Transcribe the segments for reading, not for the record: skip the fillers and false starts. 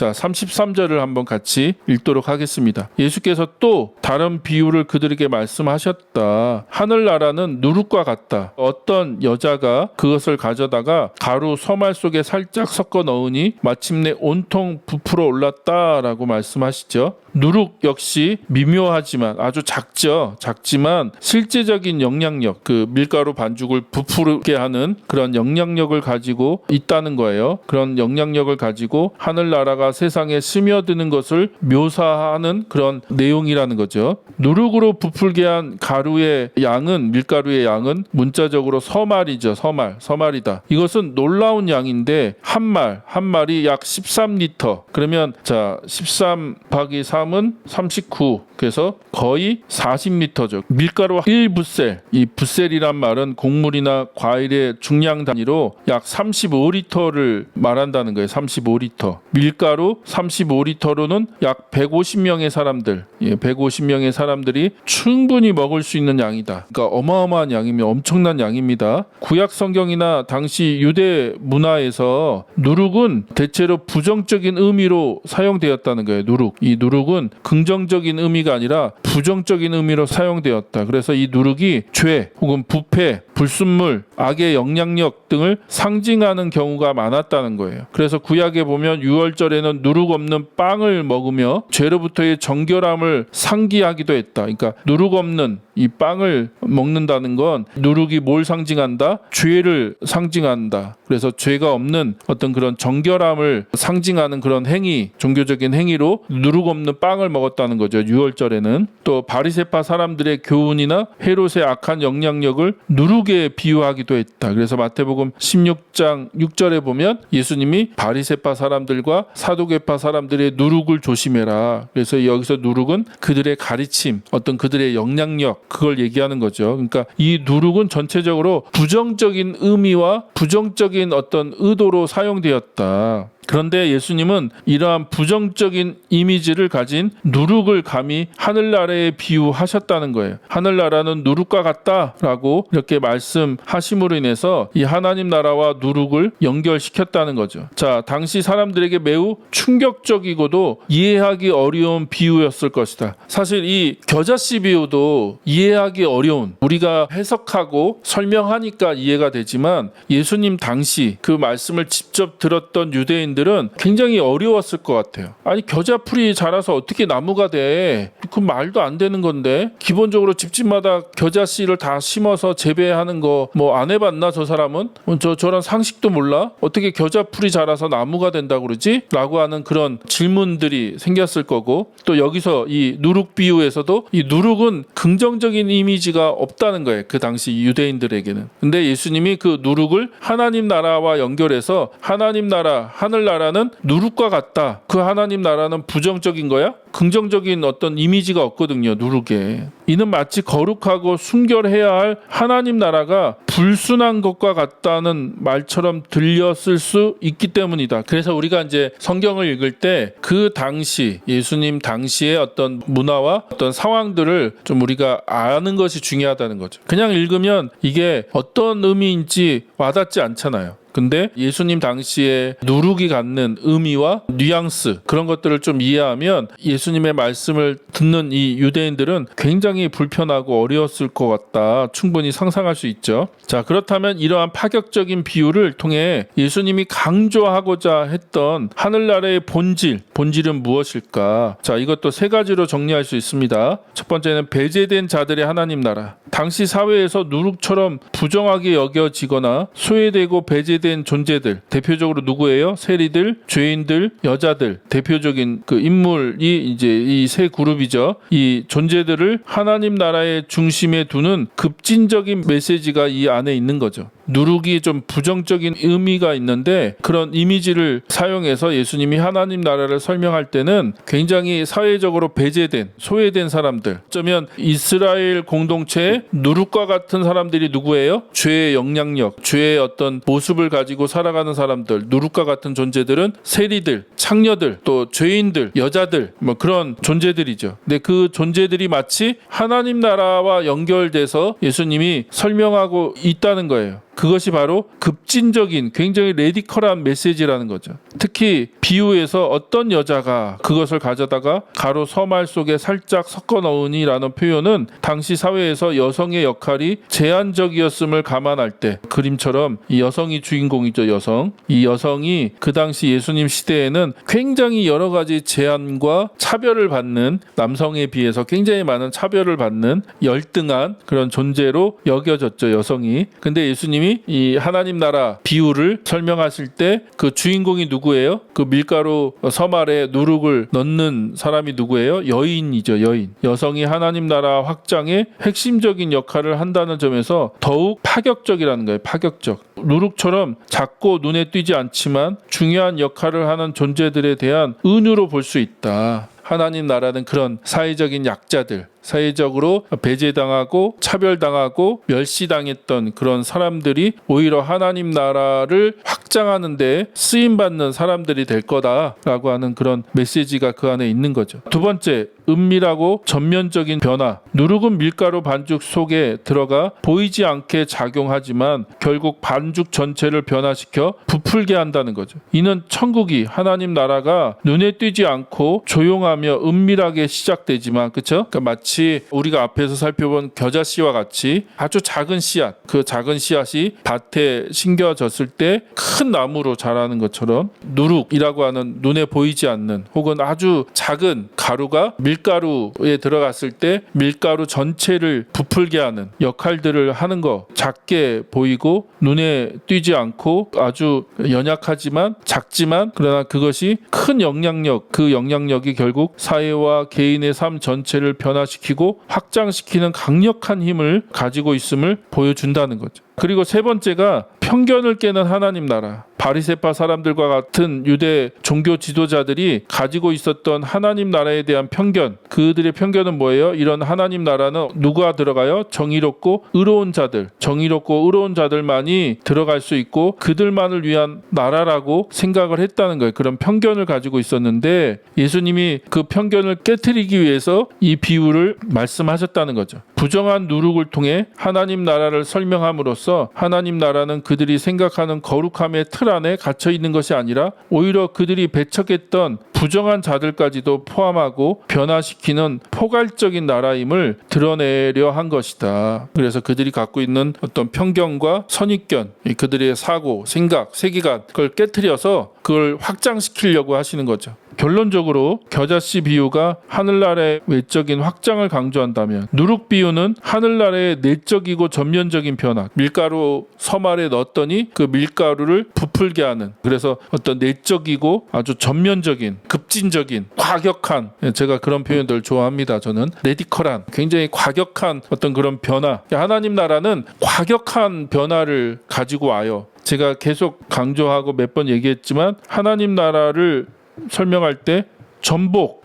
자, 33절을 한번 같이 읽도록 하겠습니다. 예수께서 또 다른 비유를 그들에게 말씀하셨다. 하늘나라는 누룩과 같다. 어떤 여자가 그것을 가져다가 가루 서말 속에 살짝 섞어 넣으니 마침내 온통 부풀어 올랐다라고 말씀하시죠. 누룩 역시 미묘하지만 아주 작지만 실제적인 영향력, 그 밀가루 반죽을 부풀게 하는 그런 영향력을 가지고 있다는 거예요. 그런 영향력을 가지고 하늘나라가 세상에 스며드는 것을 묘사하는 그런 내용이라는 거죠. 누룩으로 부풀게 한 가루의 양은, 밀가루의 양은 문자적으로 서말이죠. 서말이다. 이것은 놀라운 양인데 한 말이 약 13리터. 그러면 자, 13 곱하기 3은 39. 그래서 거의 40리터죠. 밀가루 1붓셀. 이 붓셀이란 말은 곡물이나 과일의 중량 단위로 약 35리터를 말한다는 거예요. 35리터. 밀가루 35리터로는 약 150명의 사람들, 150명의 사람들이 충분히 먹을 수 있는 양이다. 그러니까 어마어마한 양이면 엄청난 양입니다. 구약 성경이나 당시 유대 문화에서 누룩은 대체로 부정적인 의미로 사용되었다는 거예요. 이 누룩은 긍정적인 의미가 아니라 부정적인 의미로 사용되었다. 그래서 이 누룩이 죄 혹은 부패, 불순물, 악의 영향력 등을 상징하는 경우가 많았다는 거예요. 그래서 구약에 보면 유월절에는 누룩 없는 빵을 먹으며 죄로부터의 정결함을 상기하기도 했다. 그러니까 누룩 없는 이 빵을 먹는다는 건 누룩이 뭘 상징한다? 죄를 상징한다. 그래서 죄가 없는 어떤 그런 정결함을 상징하는 그런 행위, 종교적인 행위로 누룩 없는 빵을 먹었다는 거죠. 유월절에는. 또 바리새파 사람들의 교훈이나 헤롯의 악한 영향력을 누룩에 비유하기도 했다. 그래서 마태복음 16장 6절에 보면 예수님이 바리새파 사람들과 사두개파 사람들의 누룩을 조심해라. 그래서 여기서 누룩은 그들의 가르침, 어떤 그들의 영향력, 그걸 얘기하는 거죠. 그러니까 이 누룩은 전체적으로 부정적인 의미와 부정적인 어떤 의도로 사용되었다. 그런데 예수님은 이러한 부정적인 이미지를 가진 누룩을 감히 하늘나라에 비유하셨다는 거예요. 하늘나라는 누룩과 같다라고 이렇게 말씀하심으로 인해서 이 하나님 나라와 누룩을 연결시켰다는 거죠. 자, 당시 사람들에게 매우 충격적이고도 이해하기 어려운 비유였을 것이다. 사실 이 겨자씨 비유도 이해하기 어려운, 우리가 해석하고 설명하니까 이해가 되지만 예수님 당시 그 말씀을 직접 들었던 유대인들은 굉장히 어려웠을 것 같아요. 아니, 겨자풀이 자라서 어떻게 나무가 돼? 그 말도 안 되는 건데, 기본적으로 집집마다 겨자씨를 다 심어서 재배하는 거 뭐 안 해봤나? 저 사람은? 저런 상식도 몰라? 어떻게 겨자풀이 자라서 나무가 된다고 그러지? 라고 하는 그런 질문들이 생겼을 거고, 또 여기서 이 누룩 비유에서도 이 누룩은 긍정적인 이미지가 없다는 거예요. 그 당시 유대인들에게는. 근데 예수님이 그 누룩을 하나님 나라와 연결해서 하나님 나라, 하늘나라는 누룩과 같다. 그 하나님 나라는 부정적인 거야? 긍정적인 어떤 이미지가 없거든요. 누룩에. 이는 마치 거룩하고 순결해야 할 하나님 나라가 불순한 것과 같다는 말처럼 들렸을 수 있기 때문이다. 그래서 우리가 이제 성경을 읽을 때 그 당시, 예수님 당시의 어떤 문화와 어떤 상황들을 좀 우리가 아는 것이 중요하다는 거죠. 그냥 읽으면 이게 어떤 의미인지 와닿지 않잖아요. 근데 예수님 당시에 누룩이 갖는 의미와 뉘앙스, 그런 것들을 좀 이해하면 예수님의 말씀을 듣는 이 유대인들은 굉장히 불편하고 어려웠을 것 같다. 충분히 상상할 수 있죠. 자, 그렇다면 이러한 파격적인 비유를 통해 예수님이 강조하고자 했던 하늘나라의 본질은 무엇일까? 자, 이것도 세 가지로 정리할 수 있습니다. 첫 번째는 배제된 자들의 하나님 나라. 당시 사회에서 누룩처럼 부정하게 여겨지거나 소외되고 배제된 존재들, 대표적으로 누구예요? 세리들, 죄인들, 여자들, 대표적인 그 인물이 이제 이 세 그룹이죠. 이 존재들을 하나님 나라의 중심에 두는 급진적인 메시지가 이 안에 있는 거죠. 누룩이 좀 부정적인 의미가 있는데 그런 이미지를 사용해서 예수님이 하나님 나라를 설명할 때는 굉장히 사회적으로 배제된, 소외된 사람들, 어쩌면 이스라엘 공동체의 누룩과 같은 사람들이 누구예요? 죄의 영향력, 죄의 어떤 모습을 가지고 살아가는 사람들, 누룩과 같은 존재들은 세리들, 창녀들, 또 죄인들, 여자들, 뭐 그런 존재들이죠. 근데 그 존재들이 마치 하나님 나라와 연결돼서 예수님이 설명하고 있다는 거예요. 그것이 바로 급진적인 굉장히 레디컬한 메시지라는 거죠. 특히 비유에서 어떤 여자가 그것을 가져다가 가로 서말 속에 살짝 섞어 넣으니라는 표현은 당시 사회에서 여성의 역할이 제한적이었음을 감안할 때, 그림처럼 이 여성이 주인공이죠. 여성. 이 여성이 그 당시 예수님 시대에는 굉장히 여러 가지 제한과 차별을 받는, 남성에 비해서 굉장히 많은 차별을 받는 열등한 그런 존재로 여겨졌죠. 여성이. 근데 예수님이 이 하나님 나라 비유를 설명하실 때 그 주인공이 누구예요? 그 밀가루 서말에 누룩을 넣는 사람이 누구예요? 여인이죠. 여인. 여성이 하나님 나라 확장에 핵심적인 역할을 한다는 점에서 더욱 파격적이라는 거예요. 파격적. 누룩처럼 작고 눈에 띄지 않지만 중요한 역할을 하는 존재들에 대한 은유로 볼 수 있다. 하나님 나라는 그런 사회적인 약자들, 사회적으로 배제당하고 차별당하고 멸시당했던 그런 사람들이 오히려 하나님 나라를 확장하는 데 쓰임받는 사람들이 될 거다라고 하는 그런 메시지가 그 안에 있는 거죠. 두 번째, 은밀하고 전면적인 변화. 누룩은 밀가루 반죽 속에 들어가 보이지 않게 작용하지만 결국 반죽 전체를 변화시켜 부풀게 한다는 거죠. 이는 천국이, 하나님 나라가 눈에 띄지 않고 조용하며 은밀하게 시작되지만, 그렇죠? 그러니까 마치 우리가 앞에서 살펴본 겨자씨와 같이 아주 작은 씨앗, 그 작은 씨앗이 밭에 심겨졌을 때 큰 나무로 자라는 것처럼 누룩이라고 하는 눈에 보이지 않는 혹은 아주 작은 가루가 밀가루에 들어갔을 때 밀가루 전체를 부풀게 하는 역할들을 하는 거. 작게 보이고 눈에 띄지 않고 아주 연약하지만 작지만 그러나 그것이 큰 영향력, 그 영향력이 결국 사회와 개인의 삶 전체를 변화시키고 확장시키는 강력한 힘을 가지고 있음을 보여준다는 거죠. 그리고 세 번째가 편견을 깨는 하나님 나라. 바리새파 사람들과 같은 유대 종교 지도자들이 가지고 있었던 하나님 나라에 대한 편견. 그들의 편견은 뭐예요? 이런 하나님 나라는 누가 들어가요? 정의롭고 의로운 자들. 정의롭고 의로운 자들만이 들어갈 수 있고 그들만을 위한 나라라고 생각을 했다는 거예요. 그런 편견을 가지고 있었는데 예수님이 그 편견을 깨트리기 위해서 이 비유를 말씀하셨다는 거죠. 부정한 누룩을 통해 하나님 나라를 설명함으로써 하나님 나라는 그들이 생각하는 거룩함의 틀 안에 갇혀 있는 것이 아니라 오히려 그들이 배척했던 부정한 자들까지도 포함하고 변화시키는 포괄적인 나라임을 드러내려 한 것이다. 그래서 그들이 갖고 있는 어떤 편견과 선입견, 그들의 사고, 생각, 세계관, 그걸 깨트려서 그걸 확장시키려고 하시는 거죠. 결론적으로 겨자씨 비유가 하늘나라의 외적인 확장을 강조한다면 누룩 비유는 하늘나라의 내적이고 전면적인 변화. 밀가루 서말에 넣었더니 그 밀가루를 부풀게 하는, 그래서 어떤 내적이고 아주 전면적인 급진적인 과격한, 제가 그런 표현들 좋아합니다. 저는 레디컬한, 굉장히 과격한 어떤 그런 변화. 하나님 나라는 과격한 변화를 가지고 와요. 제가 계속 강조하고 몇 번 얘기했지만 하나님 나라를 설명할 때 전복,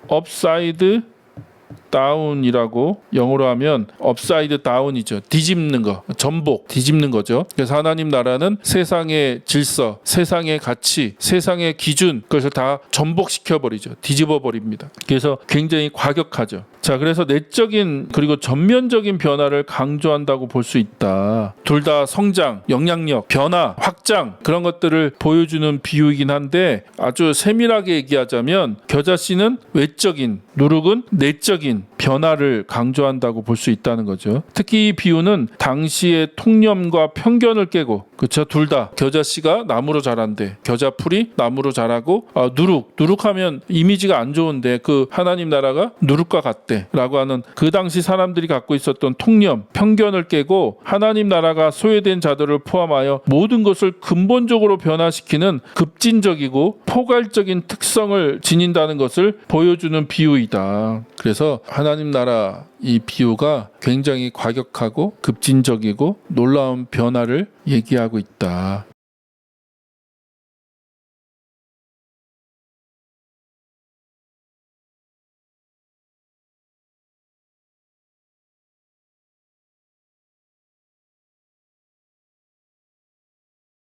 업사이드 다운이라고 영어로 하면 업사이드 다운이죠. 뒤집는 거, 전복, 뒤집는 거죠. 그래서 하나님 나라는 세상의 질서, 세상의 가치, 세상의 기준, 그것을 다 전복시켜 버리죠. 뒤집어 버립니다. 그래서 굉장히 과격하죠. 자, 그래서 내적인 그리고 전면적인 변화를 강조한다고 볼 수 있다. 둘 다 성장, 영향력, 변화, 확장, 그런 것들을 보여주는 비유이긴 한데 아주 세밀하게 얘기하자면 겨자씨는 외적인, 누룩은 내적인 변화를 강조한다고 볼 수 있다는 거죠. 특히 이 비유는 당시의 통념과 편견을 깨고, 그렇죠? 둘 다 겨자씨가 나무로 자란대, 겨자풀이 나무로 자라고, 누룩하면 이미지가 안 좋은데 그 하나님 나라가 누룩과 같대 라고 하는 그 당시 사람들이 갖고 있었던 통념, 편견을 깨고 하나님 나라가 소외된 자들을 포함하여 모든 것을 근본적으로 변화시키는 급진적이고 포괄적인 특성을 지닌다는 것을 보여주는 비유이다. 그래서 하나님 나라 이 비유가 굉장히 과격하고 급진적이고 놀라운 변화를 얘기하고 있다.